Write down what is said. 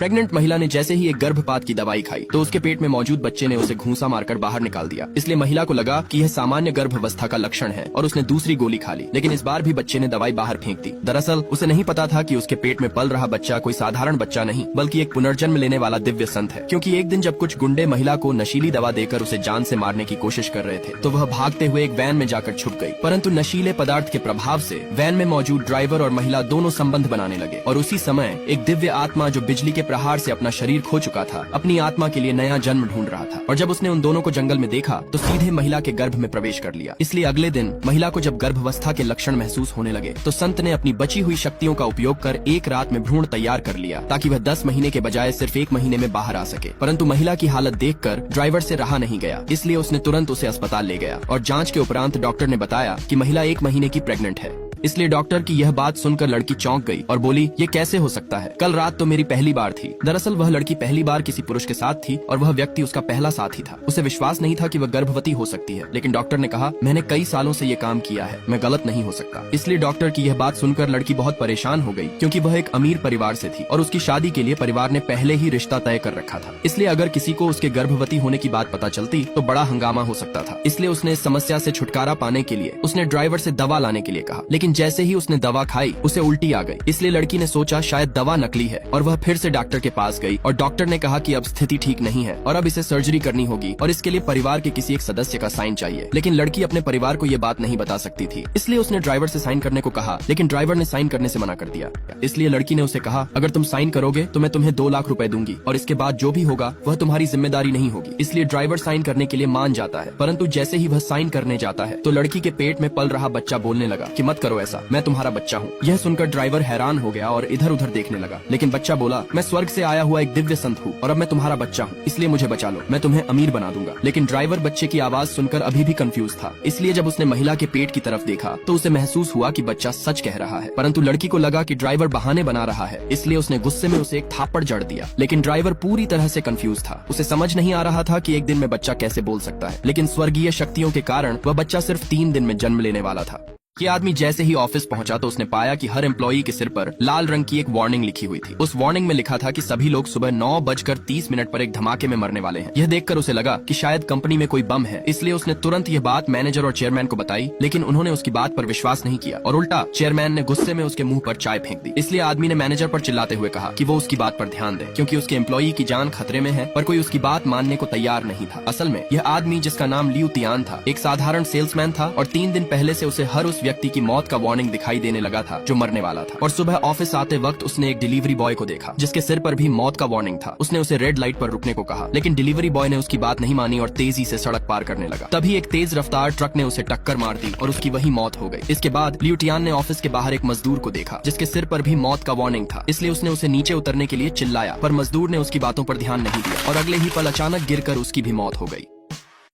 Pregnant महिला ने जैसे ही एक गर्भपात की दवाई खाई तो उसके पेट में मौजूद बच्चे ने उसे घूंसा मारकर बाहर निकाल दिया। इसलिए महिला को लगा कि यह सामान्य गर्भावस्था का लक्षण है और उसने दूसरी गोली खा ली, लेकिन इस बार भी बच्चे ने दवाई बाहर फेंक दी। दरअसल उसे नहीं पता था कि उसके पेट में पल रहा बच्चा कोई साधारण बच्चा नहीं बल्कि एक पुनर्जन्म लेने वाला दिव्य संत है। क्योंकि एक दिन जब कुछ गुंडे महिला को नशीली दवा देकर उसे जान से मारने की कोशिश कर रहे थे तो वह भागते हुए एक वैन में जाकर छुप गई, परंतु नशीले पदार्थ के प्रभाव से वैन में मौजूद ड्राइवर और महिला दोनों संबंध बनाने लगे और उसी समय एक दिव्य आत्मा जो बिजली के प्रहार से अपना शरीर खो चुका था अपनी आत्मा के लिए नया जन्म ढूंढ रहा था। और जब उसने उन दोनों को जंगल में देखा तो सीधे महिला के गर्भ में प्रवेश कर लिया। इसलिए अगले दिन महिला को जब गर्भावस्था के लक्षण महसूस होने लगे तो संत ने अपनी बची हुई शक्तियों का उपयोग कर एक रात में भ्रूण तैयार कर लिया ताकि वह 10 महीने के बजाय सिर्फ 1 महीने में बाहर आ सके। परंतु महिला की हालत देखकर ड्राइवर से रहा नहीं गया, इसलिए उसने तुरंत उसे अस्पताल ले गया और जांच के उपरांत डॉक्टर ने बताया कि महिला 1 महीने की प्रेग्नेंट है। इसलिए डॉक्टर की यह बात सुनकर लड़की चौंक गई और बोली, ये कैसे हो सकता है? कल रात तो मेरी पहली बार थी। दरअसल वह लड़की पहली बार किसी पुरुष के साथ थी और वह व्यक्ति उसका पहला साथी था। उसे विश्वास नहीं था कि वह गर्भवती हो सकती है, लेकिन डॉक्टर ने कहा, मैंने कई सालों से ये काम किया है, मैं गलत नहीं हो सकता। इसलिए डॉक्टर की यह बात सुनकर लड़की बहुत परेशान हो गई, क्योंकि वह एक अमीर परिवार से थी और उसकी शादी के लिए परिवार ने पहले ही रिश्ता तय कर रखा था। इसलिए अगर किसी को उसके गर्भवती होने की बात पता चलती तो बड़ा हंगामा हो सकता था। इसलिए उसने इस समस्या से छुटकारा पाने के लिए उसने ड्राइवर से दवा लाने के लिए कहा, लेकिन जैसे ही उसने दवा खाई उसे उल्टी आ गई। इसलिए लड़की ने सोचा शायद दवा नकली है और वह फिर से डॉक्टर के पास गई और डॉक्टर ने कहा कि अब स्थिति ठीक नहीं है और अब इसे सर्जरी करनी होगी और इसके लिए परिवार के किसी एक सदस्य का साइन चाहिए। लेकिन लड़की अपने परिवार को ये बात नहीं बता सकती थी, इसलिए उसने ड्राइवर से साइन करने को कहा, लेकिन ड्राइवर ने साइन करने से मना कर दिया। इसलिए लड़की ने उसे कहा, अगर तुम साइन करोगे तो मैं तुम्हें 2 लाख रुपए दूंगी और इसके बाद जो भी होगा वह तुम्हारी जिम्मेदारी नहीं होगी। इसलिए ड्राइवर साइन करने के लिए मान जाता है, परंतु जैसे ही वह साइन करने जाता है तो लड़की के पेट में पल रहा बच्चा बोलने लगा कि मत करो ऐसा, मैं तुम्हारा बच्चा हूँ। यह सुनकर ड्राइवर हैरान हो गया और इधर उधर देखने लगा, लेकिन बच्चा बोला, मैं स्वर्ग से आया हुआ एक दिव्य संत हूँ और अब मैं तुम्हारा बच्चा हूँ, इसलिए मुझे बचा लो, मैं तुम्हें अमीर बना दूंगा। लेकिन ड्राइवर बच्चे की आवाज सुनकर अभी भी कंफ्यूज था, इसलिए जब उसने महिला के पेट की तरफ देखा तो उसे महसूस हुआ कि बच्चा सच कह रहा है। परंतु लड़की को लगा कि ड्राइवर बहाने बना रहा है, इसलिए उसने गुस्से में उसे एक थापड़ जड़ दिया। लेकिन ड्राइवर पूरी तरह से कंफ्यूज था, उसे समझ नहीं आ रहा था कि एक दिन में बच्चा कैसे बोल सकता है, लेकिन स्वर्गीय शक्तियों के कारण वह बच्चा सिर्फ 3 दिन में जन्म लेने वाला था। ये आदमी जैसे ही ऑफिस पहुंचा तो उसने पाया कि हर एम्प्लॉई के सिर पर लाल रंग की एक वार्निंग लिखी हुई थी। उस वार्निंग में लिखा था कि सभी लोग सुबह 9:30 पर एक धमाके में मरने वाले हैं। यह देखकर उसे लगा कि शायद कंपनी में कोई बम है, इसलिए उसने तुरंत यह बात मैनेजर और चेयरमैन को बताई, लेकिन उन्होंने उसकी बात पर विश्वास नहीं किया और उल्टा चेयरमैन ने गुस्से में उसके मुंह पर चाय फेंक दी। इसलिए आदमी ने मैनेजर पर चिल्लाते हुए कहा कि वो उसकी बात पर ध्यान दे, क्योंकि उसके एम्प्लॉई की जान खतरे में है, पर कोई उसकी बात मानने को तैयार नहीं था। असल में यह आदमी, जिसका नाम लियू तियान था, एक साधारण सेल्समैन था और 3 दिन पहले से उसे हर उस व्यक्ति की मौत का वार्निंग दिखाई देने लगा था जो मरने वाला था। और सुबह ऑफिस आते वक्त उसने एक डिलीवरी बॉय को देखा जिसके सिर पर भी मौत का वार्निंग था। उसने उसे रेड लाइट पर रुकने को कहा, लेकिन डिलीवरी बॉय ने उसकी बात नहीं मानी और तेजी से सड़क पार करने लगा। तभी एक तेज रफ्तार ट्रक ने उसे टक्कर मार दी और उसकी वही मौत हो गई। इसके बाद लियू तियान ने ऑफिस के बाहर एक मजदूर को देखा जिसके सिर पर भी मौत का वार्निंग था, इसलिए उसने उसे नीचे उतरने के लिए चिल्लाया, पर मजदूर ने उसकी बातों पर ध्यान नहीं दिया और अगले ही पल अचानक गिरकर उसकी भी मौत हो गई।